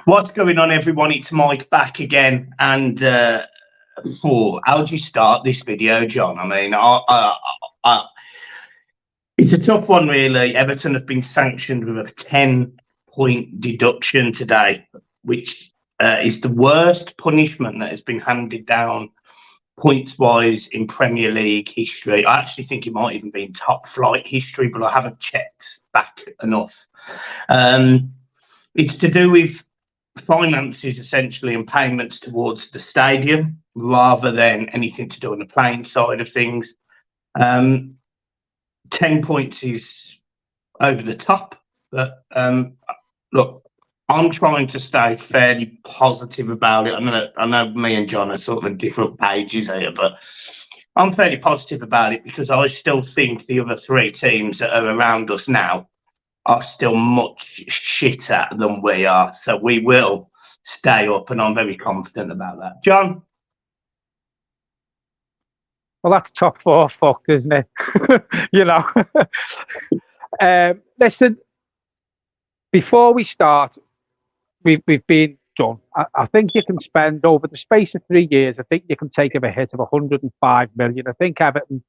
What's going on, everyone? It's Mike back again. And how do you start this video, John? I mean, it's a tough one, really. Everton have been sanctioned with a 10-point deduction today, which is the worst punishment that has been handed down points-wise in Premier League history. I actually think it might even be in top-flight history, but I haven't checked back enough. It's to do with finances, essentially, and payments towards the stadium, rather than anything to do on the playing side of things. 10 points is over the top, but look, I'm trying to stay fairly positive about it. I know me and John are sort of on different pages here, but I'm fairly positive about it because I still think the other three teams that are around us now are still much shitter than we are. So we will stay up, and I'm very confident about that. John? Well, that's top four fucked, isn't it? You know. Listen, before we start, we've been done. I think you can spend over the space of 3 years, I think you can take a hit of 105 million. I think Everton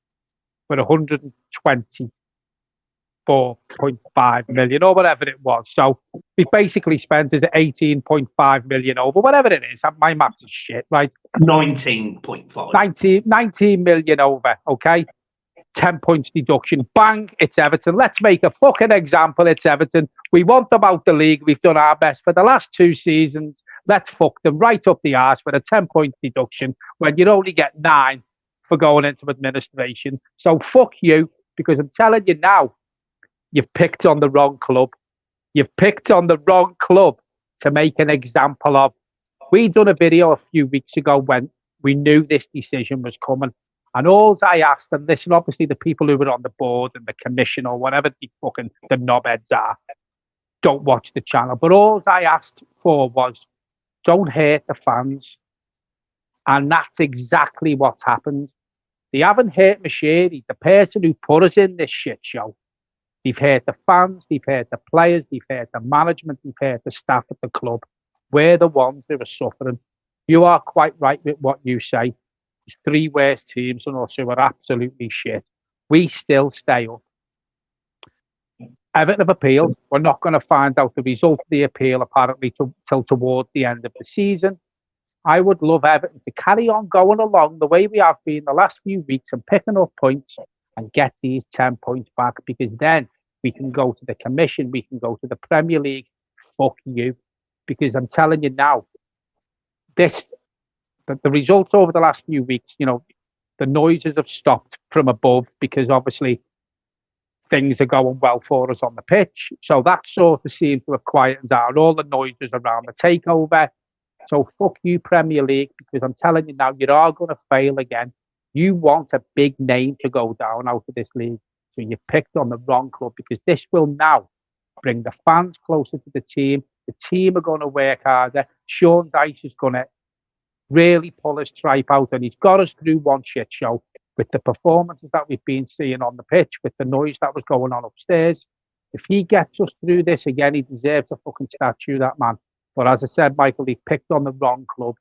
were 124.5 million or whatever it was. So we've basically spent is 18.5 million over, whatever it is. My maths is shit, right? 19.5. 19 million over, okay? 10 points deduction. Bang, it's Everton. Let's make a fucking example. It's Everton. We want them out the league. We've done our best for the last 2 seasons. Let's fuck them right up the arse with a 10-point deduction when you only get 9 for going into administration. So fuck you, because I'm telling you now, you've picked on the wrong club. You've picked on the wrong club to make an example of. We done a video a few weeks ago when we knew this decision was coming. And all I asked, and listen, obviously the people who were on the board and the commission or whatever the knobheads are, don't watch the channel. But all I asked for was, don't hurt the fans. And that's exactly what's happened. They haven't hurt Mashiri, the person who put us in this shit show. They've hurt the fans, they've hurt the players, they've hurt the management, they've hurt the staff at the club. We're the ones who are suffering. You are quite right with what you say. There's 3 worst teams and us who are absolutely shit. We still stay up. Everton have appealed. We're not going to find out the result of the appeal apparently till towards the end of the season. I would love Everton to carry on going along the way we have been the last few weeks and picking up points and get these 10 points back, because then we can go to the commission, we can go to the Premier League. Fuck you. Because I'm telling you now, the results over the last few weeks, you know, the noises have stopped from above because obviously things are going well for us on the pitch. So that sort of seems to have quietened down all the noises around the takeover. So fuck you, Premier League, because I'm telling you now, you are going to fail again. You want a big name to go down out of this league. So you picked on the wrong club, because this will now bring the fans closer to the team. The team are going to work harder. Sean Dyche is going to really pull his stripe out, and he's got us through one shit show with the performances that we've been seeing on the pitch, with the noise that was going on upstairs. If he gets us through this again, he deserves a fucking statue, that man. But as I said, Michael, he picked on the wrong club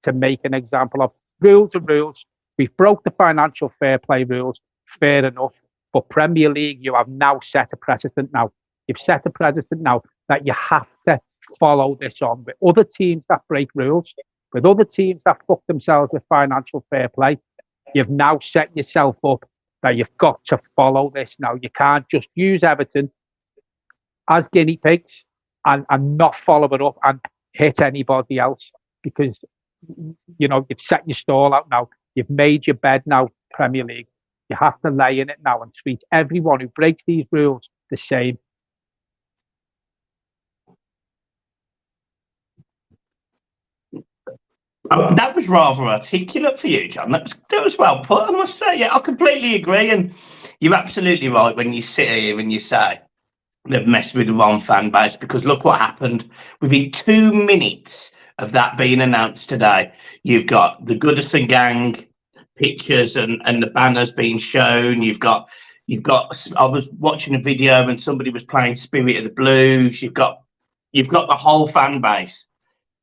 to make an example of. Rules are rules. We've broke the financial fair play rules, fair enough. But Premier League, you have now set a precedent now. You've set a precedent now that you have to follow this on with other teams that break rules, with other teams that fuck themselves with financial fair play. You've now set yourself up that you've got to follow this now. You can't just use Everton as guinea pigs and not follow it up and hit anybody else, because, you know, you've set your stall out now. You've made your bed now, Premier League. You have to lay in it now and treat everyone who breaks these rules the same. That was rather articulate for you, John. That was well put, I must say. Yeah, I completely agree, and you're absolutely right when you sit here and you say they've messed with the wrong fan base, because look what happened. Within 2 minutes of that being announced today, you've got the Goodison gang pictures and the banners being shown. You've got. I was watching a video and somebody was playing Spirit of the Blues. You've got you've got the whole fan base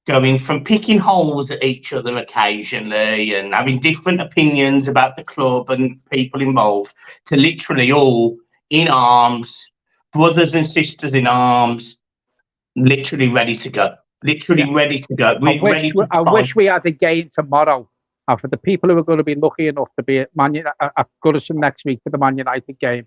going from picking holes at each other occasionally and having different opinions about the club and people involved, to literally all in arms, brothers and sisters in arms, literally ready to go. Literally ready to go. We're ready to I fight. wish we had a game tomorrow. And for the people who are going to be lucky enough to be at Goodison next week for the Man United game,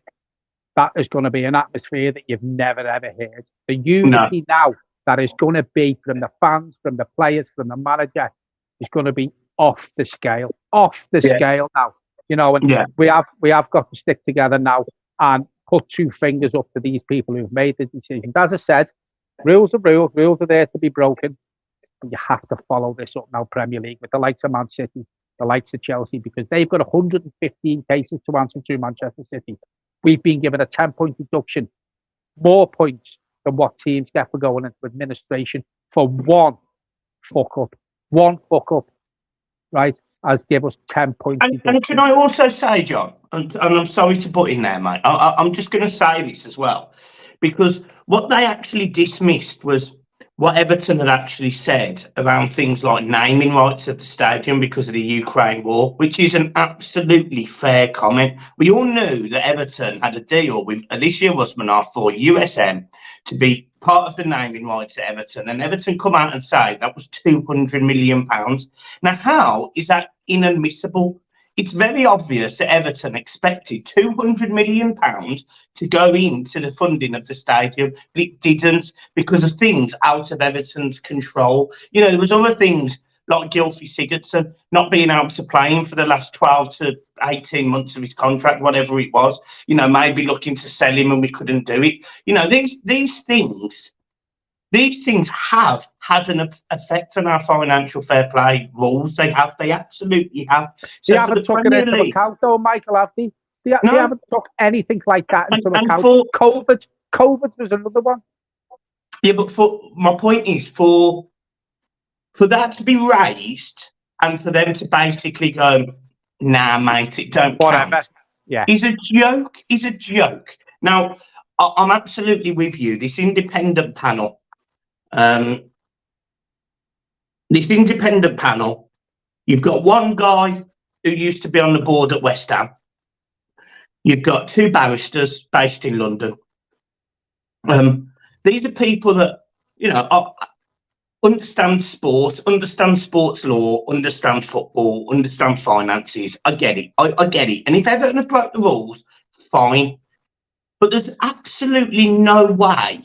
that is going to be an atmosphere that you've never, ever heard. The unity now that is going to be from the fans, from the players, from the manager, is going to be off the scale. Off the scale now. You know, and we have got to stick together now and put two fingers up to these people who've made the decisions. As I said, rules are rules. Rules are there to be broken. But you have to follow this up now, Premier League, with the likes of Man City, the likes of Chelsea, because they've got 115 cases to answer to Manchester City. We've been given a 10-point deduction, more points than what teams get for going into administration for one fuck up. One fuck up, right, has give us 10 points. And can I also say, John, and I'm sorry to butt in there, mate, I'm just going to say this as well, because what they actually dismissed was what Everton had actually said around things like naming rights at the stadium because of the Ukraine war, which is an absolutely fair comment. We all knew that Everton had a deal with Alicia Rusmanov for USM to be part of the naming rights at Everton, and Everton come out and say that was £200 million. Now, how is that inadmissible? It's very obvious that Everton expected £200 million to go into the funding of the stadium, but it didn't because of things out of Everton's control. You know, there was other things like Gylfi Sigurdsson not being able to play him for the last 12 to 18 months of his contract, whatever it was. You know, maybe looking to sell him and we couldn't do it. You know, these things have had an effect on our financial fair play rules. They absolutely have. So they haven't taken it into account, though, Michael, have they? They haven't took anything like that into account. COVID was another one. Yeah, but my point is, for that to be raised and for them to basically go, nah, mate, it don't count. Yeah, is a joke. Is a joke. Now, I'm absolutely with you. This independent panel. You've got one guy who used to be on the board at West Ham. You've got two barristers based in London. These are people that, you know, understand sport, understand sports law, understand football, understand finances. I get it. I get it. And if Everton have broke the rules, fine. But there's absolutely no way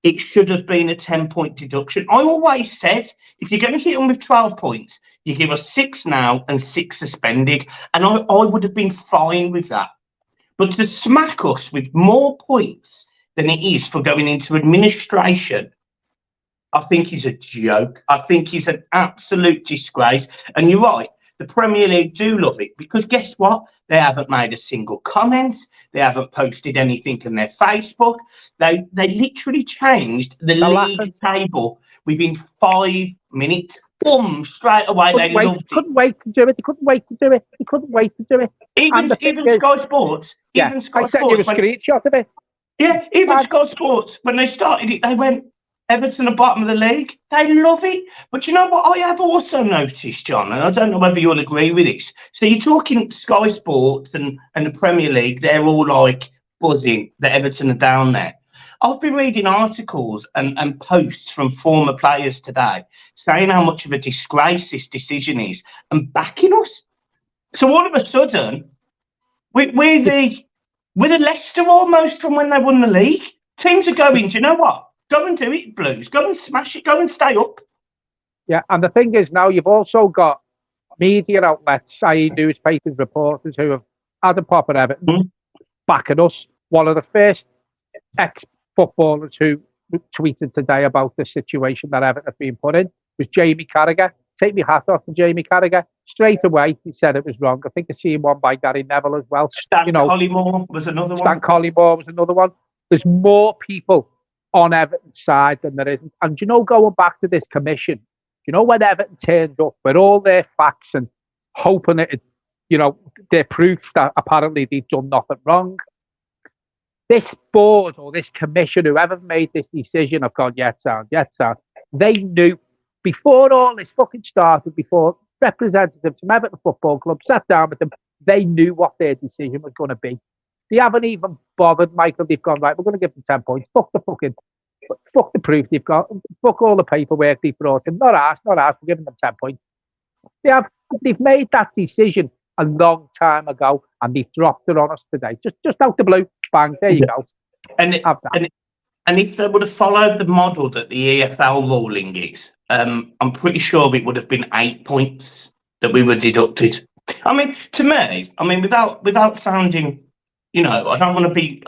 it should have been a 10-point deduction. I always said, if you're going to hit them with 12 points, you give us 6 now and 6 suspended. And I would have been fine with that. But to smack us with more points than it is for going into administration, I think is a joke. I think is an absolute disgrace. And you're right. The Premier League do love it because guess what? They haven't made a single comment. They haven't posted anything on their Facebook. They literally changed the league table within 5 minutes. Boom! Straight away, they loved it. Couldn't wait to do it. They couldn't wait to do it. They couldn't wait to do it. Even Sky Sports. Even Sky Sports. I sent you a screenshot of it. Yeah, even Sky Sports, when they started it, they went, Everton are bottom of the league. They love it. But you know what I have also noticed, John, and I don't know whether you'll agree with this. So you're talking Sky Sports and the Premier League, they're all like buzzing that Everton are down there. I've been reading articles and posts from former players today saying how much of a disgrace this decision is and backing us. So all of a sudden, we're the Leicester almost from when they won the league. Teams are going, do you know what? Go and do it, Blues. Go and smash it. Go and stay up. Yeah, and the thing is now you've also got media outlets, i.e. newspapers, reporters who have had a pop at Everton, backing us. One of the first ex-footballers who tweeted today about the situation that Everton have been put in was Jamie Carragher. Take my hat off to Jamie Carragher. Straight away, he said it was wrong. I think I seen one by Gary Neville as well. Stan Collymore was another one. Stan Collymore was another one. There's more people on Everton's side than there isn't. And you know, going back to this commission, you know, when Everton turned up with all their facts and hoping it, you know, their proof that apparently they've done nothing wrong, this board or this commission, whoever made this decision, have gone, yeah, sound. They knew before all this fucking started, before representatives from Everton Football Club sat down with them, they knew what their decision was going to be. They haven't even bothered, Michael. They've gone, right, we're going to give them 10 points. Fuck the proof they've got. Fuck all the paperwork they've brought in. Not ours. We're giving them 10 points. They've made that decision a long time ago, and they've dropped it on us today. Just out the blue, bang, there you go. And if they would have followed the model that the EFL ruling is, I'm pretty sure it would have been 8 points that we were deducted. I mean, to me, without sounding, I don't want to be.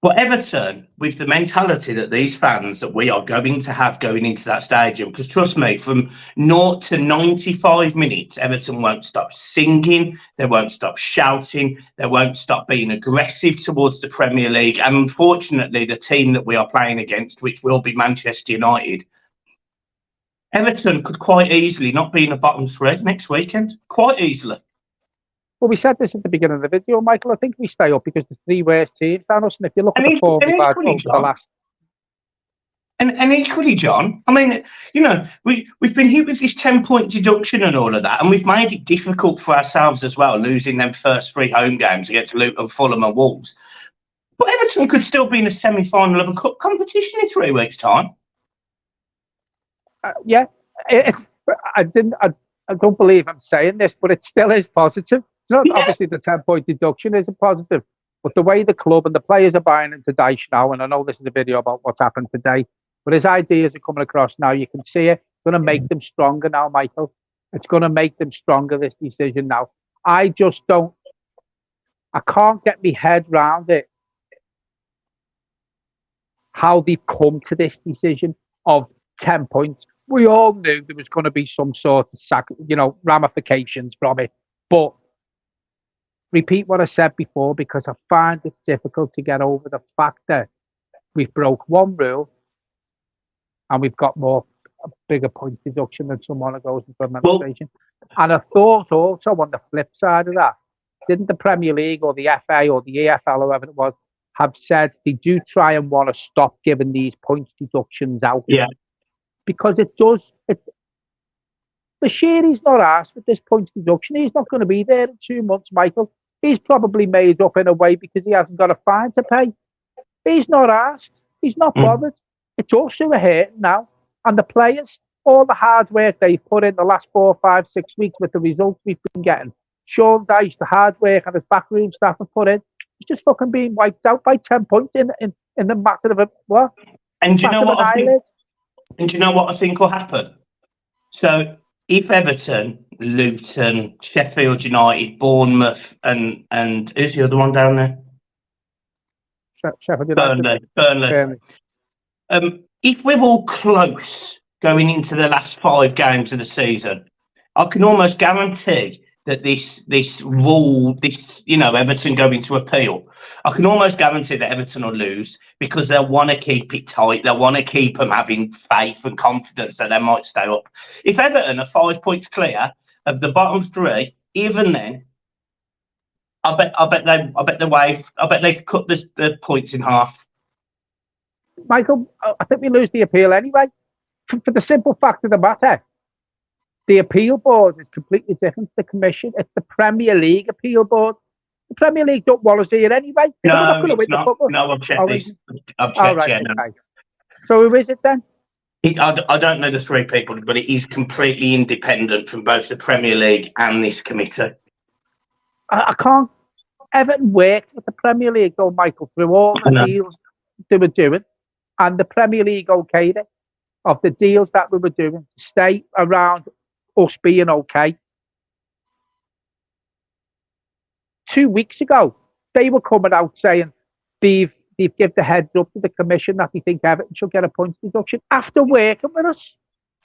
But Everton, with the mentality that these fans that we are going to have going into that stadium, because trust me, from 0 to 95 minutes, Everton won't stop singing, they won't stop shouting, they won't stop being aggressive towards the Premier League. And unfortunately, the team that we are playing against, which will be Manchester United, Everton could quite easily not be in the bottom three next weekend. Quite easily. Well, we said this at the beginning of the video, Michael. I think we stay up because the three worst teams down us. And if you look at the form we've had over the last. And equally, John, I mean, we've been hit with this 10-point deduction and all of that, and we've made it difficult for ourselves as well, losing them first 3 home games against Luton, Fulham and Wolves. But Everton could still be in a semi-final of a cup competition in 3 weeks' time. Yeah, I don't believe I'm saying this, but it still is positive. It's not obviously the 10-point deduction is a positive, but the way the club and the players are buying into Dyche now, and I know this is a video about what's happened today, but his ideas are coming across now. You can see it. It's going to make them stronger now, Michael. It's going to make them stronger, this decision now. I can't get my head round it, how they've come to this decision of 10 points. We all knew there was going to be some sort of ramifications from it, but repeat what I said before, because I find it difficult to get over the fact that we've broke one rule and we've got a bigger point deduction than someone that goes into administration. And I thought also on the flip side of that, didn't the Premier League or the FA or the EFL, whoever it was, have said they do try and want to stop giving these points deductions out? Yeah. Because Bashiri's not asked for this points deduction. He's not going to be there in 2 months, Michael. He's probably made up in a way because he hasn't got a fine to pay. He's not asked. He's not bothered. It's us who are hurting now. And the players, all the hard work they've put in the last 4, 5, 6 weeks with the results we've been getting. Sean Dyche, the hard work and his backroom staff have put in, it's just fucking being wiped out by 10 points in the matter of what? And do you know what I think will happen? So if Everton, Luton, Sheffield United, Bournemouth, and who's the other one down there? Sheffield United. Burnley. If we're all close going into the last 5 games of the season, I can almost guarantee that this rule, Everton going to appeal, I can almost guarantee that Everton will lose because they'll want to keep it tight. They'll want to keep them having faith and confidence that they might stay up. If Everton are 5 points clear of the bottom 3, even then, I bet they cut the points in half. Michael, I think we lose the appeal anyway. For the simple fact of the matter, the appeal board is completely different to the commission. It's the Premier League appeal board. The Premier League don't want us here anyway. No, it's not. No, I've checked this. I've checked, okay. So who is it then? I don't know the 3 people, but it is completely independent from both the Premier League and this committee. I can't. Everton worked with the Premier League, though, Michael, through all the deals they were doing, and the Premier League okayed it, of the deals that we were doing to stay around us being okay. 2 weeks ago, they were coming out saying they've given the heads up to the commission that they think Everton should get a points deduction after working with us.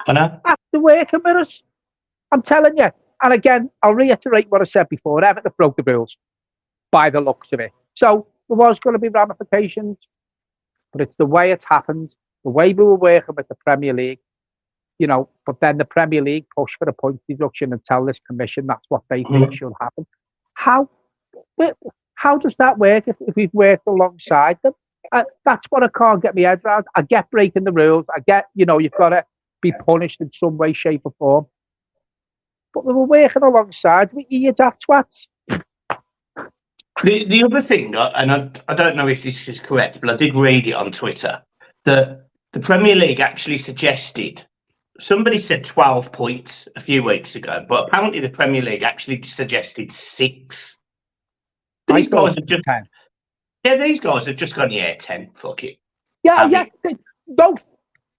I know. After working with us. I'm telling you. And again, I'll reiterate what I said before. Everton broke the rules by the looks of it. So there was going to be ramifications, but it's the way it's happened, the way we were working with the Premier League, but then the Premier League pushed for a points deduction and tell this commission that's what they think should happen. How? How does that work if we've worked alongside them? That's what I can't get my head around. I get breaking the rules. I get, you've got to be punished in some way, shape, or form. But we were working alongside with you daft twats. The other thing, and I don't know if this is correct, but I did read it on Twitter, that the Premier League actually suggested, somebody said 12 points a few weeks ago, but apparently the Premier League actually suggested 6. These guys have just 10. Yeah, these guys have just gone, 10, fuck it. Yeah.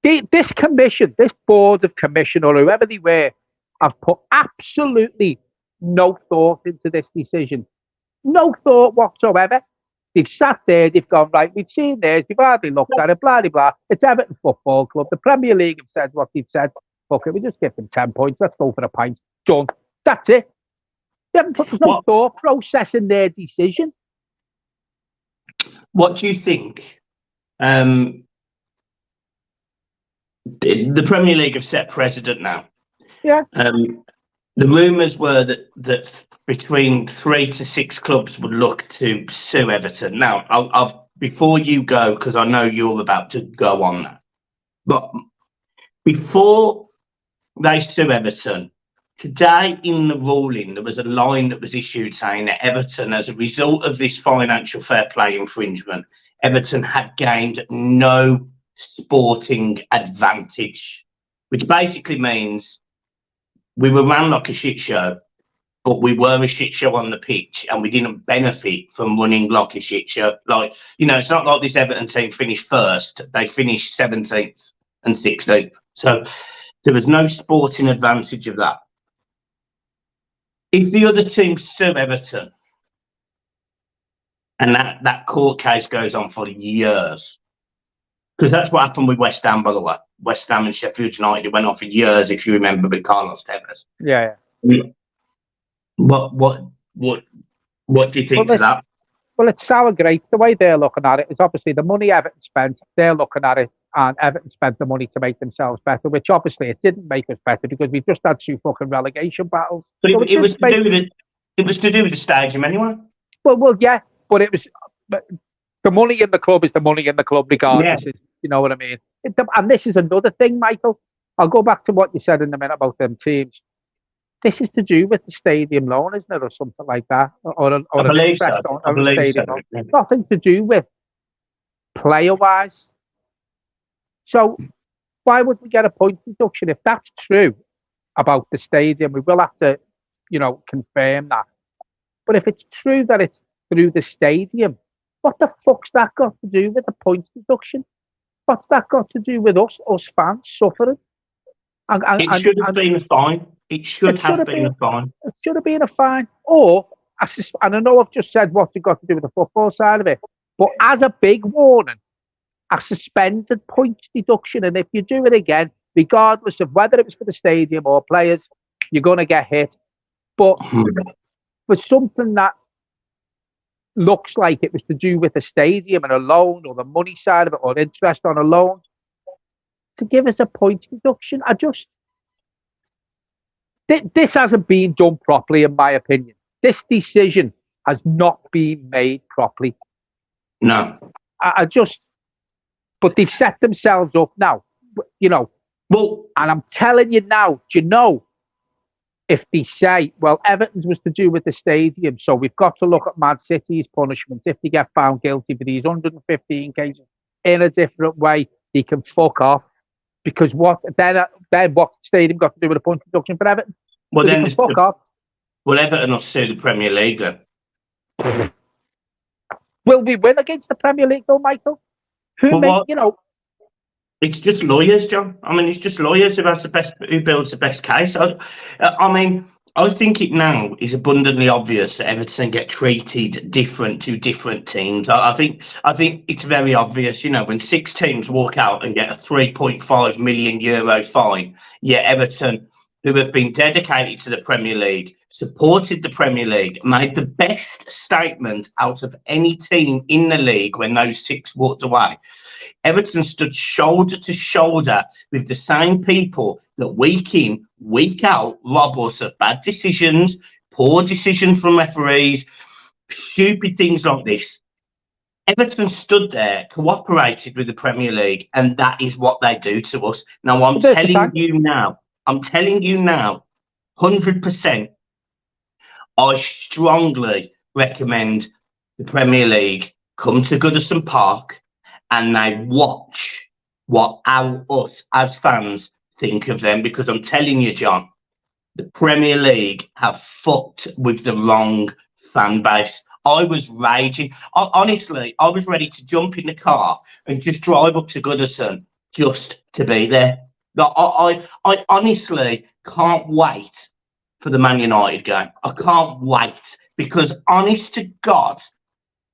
This commission, this board of commission, or whoever they were, have put absolutely no thought into this decision. No thought whatsoever. They've sat there, they've gone, right, we've seen this, we've hardly looked at it, blah, blah, blah. It's Everton Football Club. The Premier League have said what they've said. Fuck it, we just give them 10 points. Let's go for a pint. Done. That's it. There's no thought process in their decision. What do you think? The Premier League have set precedent now. Yeah. The rumours were that between 3 to 6 clubs would look to sue Everton. Now, I'll before you go, because I know you're about to go on that, but before they sue Everton, today in the ruling, there was a line that was issued saying that Everton, as a result of this financial fair play infringement, Everton had gained no sporting advantage, which basically means we were ran like a shit show, but we were a shit show on the pitch and we didn't benefit from running like a shit show. Like, it's not like this Everton team finished first. They finished 17th and 16th. So there was no sporting advantage of that. If the other team sue Everton and that court case goes on for years, because that's what happened with West Ham, by the way. West Ham and Sheffield United, it went on for years, if you remember, with Carlos Tevez. Yeah. What do you think to that? Well, it's sour grapes. The way they're looking at it is obviously the money Everton spent, they're looking at it, and Everton spent the money to make themselves better, which obviously it didn't make us better because we've just had 2 fucking relegation battles. But it was to do with the stadium anyway. Well, yeah, but it was. But the money in the club is the money in the club, regardless. Yeah. You know what I mean? And this is another thing, Michael. I'll go back to what you said in a minute about them teams. This is to do with the stadium loan, isn't it, or something like that? I believe so. Nothing to do with player-wise. So why would we get a point deduction if that's true about the stadium? We will have to, confirm that. But if it's true that it's through the stadium, what the fuck's that got to do with the point deduction? What's that got to do with us fans suffering? It should have been a fine. It should have been a fine. It should have been a fine. Or, and I know I've just said what's it got to do with the football side of it, but as a big warning, a suspended points deduction, and if you do it again, regardless of whether it was for the stadium or players, you're going to get hit. But for something that looks like it was to do with the stadium and a loan or the money side of it or interest on a loan, to give us a points deduction, this hasn't been done properly, in my opinion. This decision has not been made properly. No. But they've set themselves up now, Well, and I'm telling you now, do you know, if they say, well, Everton's was to do with the stadium, so we've got to look at Man City's punishment. If they get found guilty for these 115 cases in a different way, they can fuck off. Because what stadium got to do with a point deduction for Everton? Well, then fuck off. Well, Everton will sue the Premier League then. Will we win against the Premier League though, Michael? It's just lawyers, John. I mean, it's just lawyers who builds the best case. I think it now is abundantly obvious that Everton get treated different to different teams. I think it's very obvious, when 6 teams walk out and get a €3.5 million fine, yet Everton, who have been dedicated to the Premier League, supported the Premier League, made the best statement out of any team in the league when those 6 walked away. Everton stood shoulder to shoulder with the same people that week in, week out rob us of bad decisions, poor decisions from referees, stupid things like this. Everton stood there, cooperated with the Premier League, and that is what they do to us. Now, I'm telling you now, 100%, I strongly recommend the Premier League come to Goodison Park and they watch what us as fans think of them, because I'm telling you, John, the Premier League have fucked with the wrong fan base. I was raging. Honestly, I was ready to jump in the car and just drive up to Goodison just to be there. I honestly can't wait for the Man United game. I can't wait, because honest to God,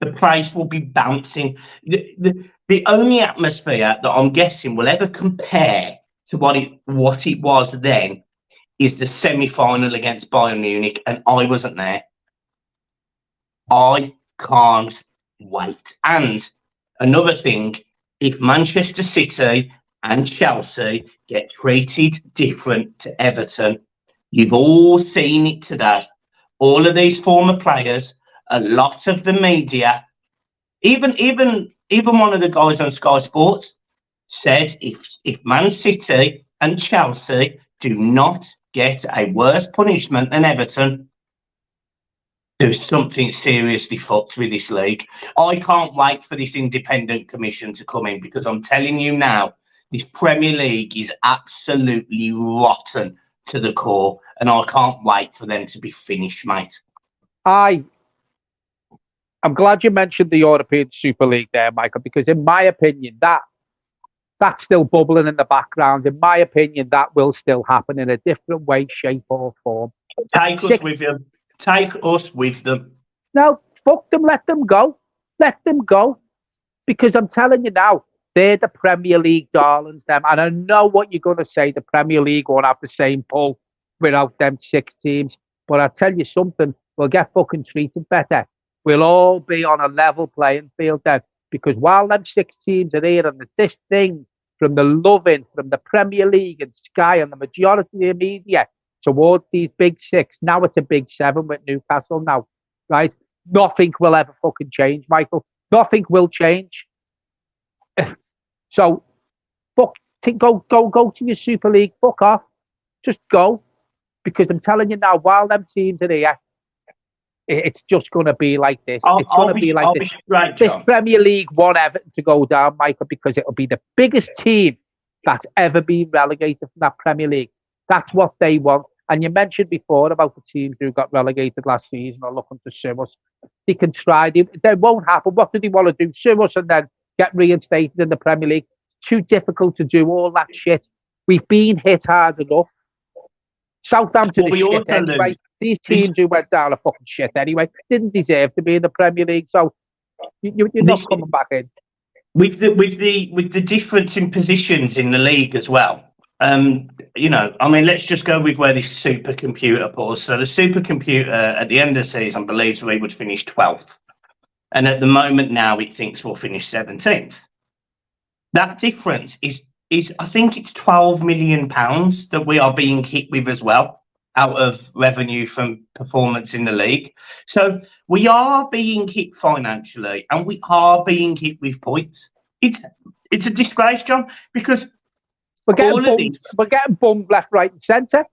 the place will be bouncing. The only atmosphere that I'm guessing will ever compare to what it was then is the semi-final against Bayern Munich, and I wasn't there. I can't wait. And another thing, if Manchester City and Chelsea get treated different to Everton, you've all seen it today. All of these former players, a lot of the media, even one of the guys on Sky Sports said if Man City and Chelsea do not get a worse punishment than Everton, there's something seriously fucked with this league. I can't wait for this independent commission to come in, because I'm telling you now, this Premier League is absolutely rotten to the core, and I can't wait for them to be finished, mate. I'm glad you mentioned the European Super League there, Michael, because in my opinion, that's still bubbling in the background. In my opinion, that will still happen in a different way, shape, or form. Take us with you. Take us with them. No, fuck them. Let them go. Let them go. Because I'm telling you now, they're the Premier League darlings, them. And I know what you're going to say. The Premier League won't have the same pull without them 6 teams. But I'll tell you something. We'll get fucking treated better. We'll all be on a level playing field then. Because while them 6 teams are here, and this thing from the loving, from the Premier League and Sky and the majority of the media towards these big 6, now it's a big 7 with Newcastle now, right? Nothing will ever fucking change, Michael. Nothing will change. So, go to your Super League. Fuck off. Just go. Because I'm telling you now, while them teams are here, it's just going to be like this. It's going to be like this. This Premier League won't Everton to go down, Michael, because it'll be the biggest team that's ever been relegated from that Premier League. That's what they want. And you mentioned before about the teams who got relegated last season are looking to sue us. They can try. They won't happen. What do they want to do? Sue us and then get reinstated in the Premier League? It's too difficult to do all that shit. We've been hit hard enough. Southampton is shit anyway. These teams who went down are fucking shit anyway. Didn't deserve to be in the Premier League, so you're not coming back in. With the difference in positions in the league as well. Let's just go with where this supercomputer paused. So the supercomputer at the end of the season believes we would finish 12th, and at the moment now it thinks we'll finish 17th. That difference is I think it's £12 million that we are being hit with as well, out of revenue from performance in the league. So we are being hit financially, and we are being hit with points. It's a disgrace, John, because we're getting bummed left, right, and centre.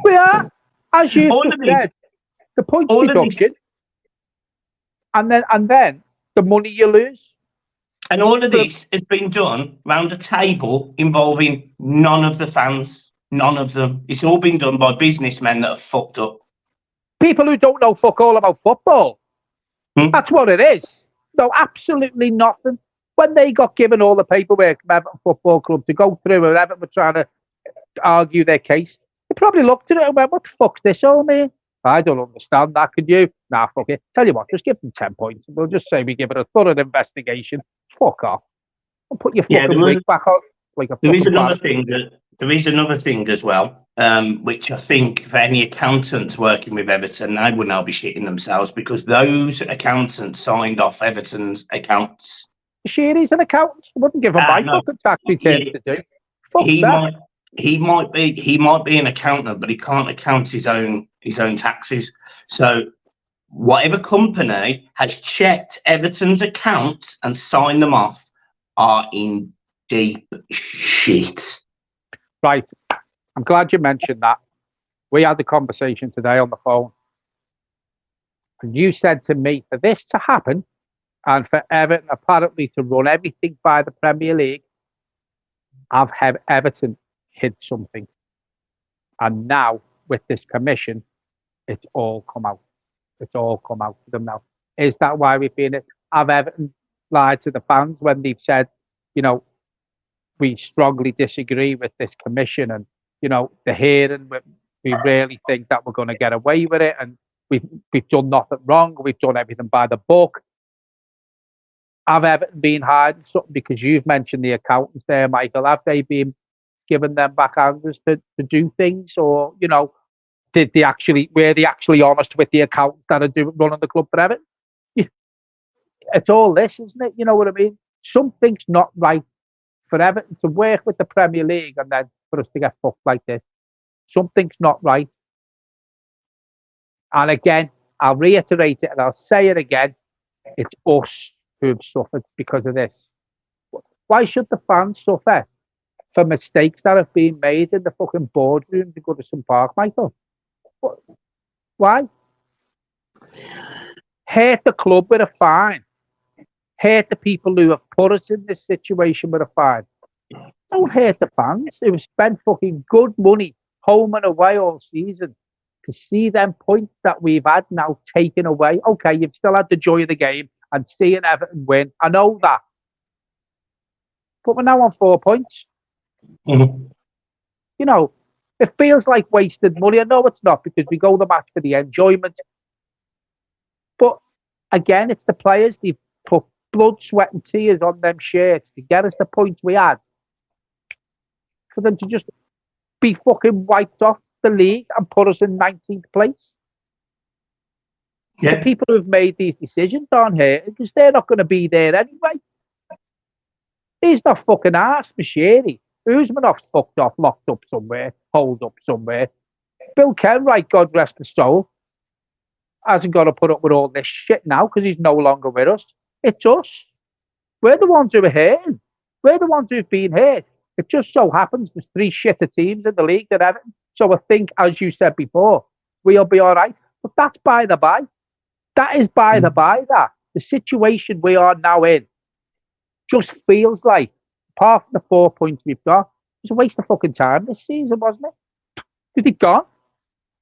We are, as you said, the points deduction, and then the money you lose. And all of this has been done round a table involving none of the fans, none of them. It's all been done by businessmen that have fucked up. People who don't know fuck all about football. That's what it is. No, absolutely nothing. When they got given all the paperwork from Everton Football Club to go through, and Everton were trying to argue their case, they probably looked at it and went, what the fuck's this all mean? I don't understand that, could you? Nah, fuck it. Tell you what, just give them 10 points. We'll just say we give it a thorough investigation. Fuck off. And put your fucking wig back on. There is another thing as well, which I think for any accountants working with Everton, they would now be shitting themselves, because those accountants signed off Everton's accounts. Sure, he's an accountant. I wouldn't give him my fucking tax returns to do. He might be an accountant, but he can't account his own taxes. So whatever company has checked Everton's accounts and signed them off are in deep shit. Right. I'm glad you mentioned that. We had the conversation today on the phone. And you said to me, for this to happen and for Everton apparently to run everything by the Premier League, I've had Everton hid something. And now, with this commission, it's all come out. It's all come out to them now. Is that why we've been it? Have Everton lied to the fans when they've said, you know, we strongly disagree with this commission and, you know, the hearing, we really think that we're going to get away with it and we've done nothing wrong, we've done everything by the book. Have Everton been hiding something? Because you've mentioned the accountants there, Michael. Have they been giving them backhanders to do things? Or, you know, were they actually honest with the accountants that are running the club for Everton? It's all this, isn't it? You know what I mean? Something's not right for Everton to work with the Premier League and then for us to get fucked like this. Something's not right. And again, I'll reiterate it and I'll say it again. It's us who have suffered because of this. Why should the fans suffer for mistakes that have been made in the fucking boardroom to Goodison Park, Michael? Why? Hurt the club with a fine. Hurt the people who have put us in this situation with a fine. Don't hurt the fans who have spent fucking good money home and away all season to see them points that we've had now taken away. Okay, you've still had the joy of the game and seeing Everton win. I know that. But we're now on 4 points. Mm-hmm. You know, it feels like wasted money. I know it's not because we go the match for the enjoyment. But again, it's the players. They've put blood, sweat and tears on them shirts to get us the points we had. For them to just be fucking wiped off the league and put us in 19th place. Yeah. The people who have made these decisions aren't here because they're not going to be there anyway. He's not fucking arsed, Machiri. Usmanov's fucked off, locked up somewhere, holed up somewhere. Bill Kenwright, God rest his soul, hasn't got to put up with all this shit now because he's no longer with us. It's us. We're the ones who are hurting. We're the ones who've been hurt. It just so happens there's 3 shitter teams in the league that Everton. So I think, as you said before, we'll be all right. But that's by the by. That is by the by that. The situation we are now in just feels like, apart from the 4 points we've got, it's a waste of fucking time this season, wasn't it? Is it gone?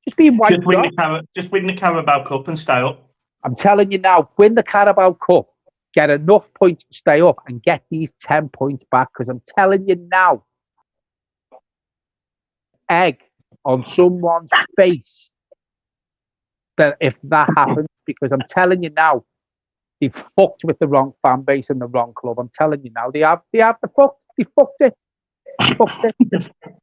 Just being wiped off. Just win the Carabao Cup and stay up. I'm telling you now, win the Carabao Cup, get enough points to stay up and get these 10 points back. Because I'm telling you now, egg on someone's face that if that happens, because I'm telling you now, they fucked with the wrong fan base and the wrong club. I'm telling you now, they fucked it.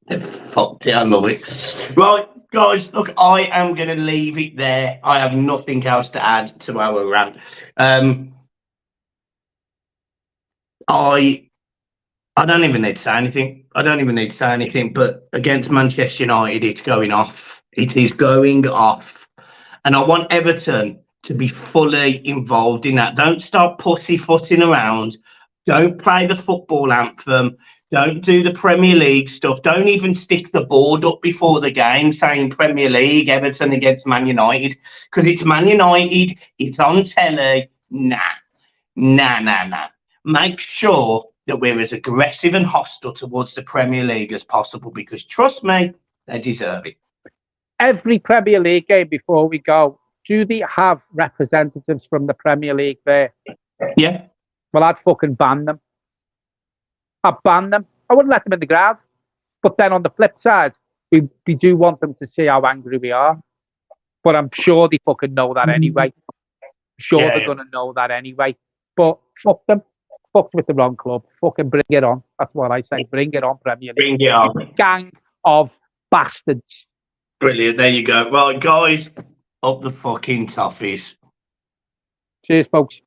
They fucked it. I love it. Right, guys, look, I am going to leave it there. I have nothing else to add to our rant. I don't even need to say anything. But against Manchester United, it's going off. It is going off. And I want Everton to be fully involved in that. Don't start pussyfooting around. Don't play the football anthem. Don't do the Premier League stuff. Don't even stick the board up before the game saying Premier League, Everton against Man United. Because it's Man United, it's on telly. Nah. Make sure that we're as aggressive and hostile towards the Premier League as possible, because trust me, they deserve it. Every Premier League game before we go, do they have representatives from the Premier League there? Yeah. Well, I'd fucking ban them. I'd ban them. I wouldn't let them in the ground. But then on the flip side, we do want them to see how angry we are. But I'm sure they fucking know that anyway. They're going to know that anyway. But fuck them. Fucked with the wrong club. Fucking bring it on. That's what I say. Bring it on, Premier League. Bring it on. Gang of bastards. Brilliant. There you go. Right, guys, up the fucking toffees. Cheers, folks.